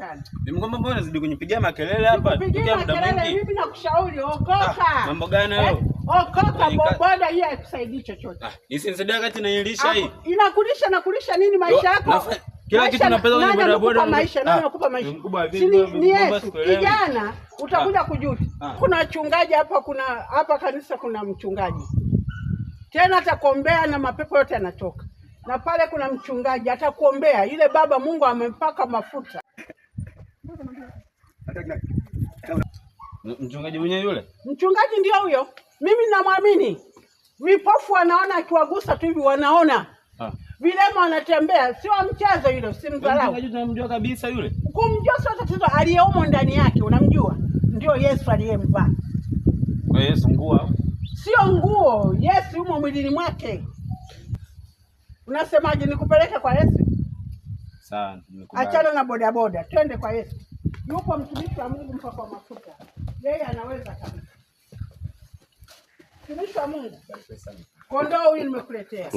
sana. Mimi kwamba mbona unazidi kunipigia makelele hapa? Tukia muda mwingi. Mimi nakushauri okoka. Mambo gani hayo? Okoka, boda hii haikusaidii chochote. Isinisaidia wakati nailisha hii. Inakulisha na kulisha nini maisha yako? Kila kitu napenda kwenye boda boda. Maisha, nani anakupa maisha? Ni Yesu. Kijana utakuja kujuta. Kuna wachungaji hapa, hapa kanisa kuna mchungaji. Tena atakuombea na mapepo yote yanatoka. Na pale kuna mchungaji atakuombea, yule baba Mungu amempaka mafuta. Mchungaji mwenyewe yule? Mchungaji ndio huyo. Mimi namwamini. Vipofu wanaona, akiwagusa tu hivi wanaona. Vilema wanatembea, sio mchezo yule, usimdharau. Mchungaji tunamjua kabisa yule. Kumjua sio tatizo, aliyeumo ndani yake unamjua. Ndio Yesu aliyemvaa. Kwa Yesu nguo? Sio nguo, Yesu yumo mwilini mwake. Unasemaje, nikupeleke kwa Yesu? Sawa, nimekubali. Achana na boda boda, twende kwa Yesu. Yupo mtumishi wa Mungu mpaka mafuta. Yeye anaweza kabisa. Mtumishi wa Mungu. Kondoo huyu nimekuletea.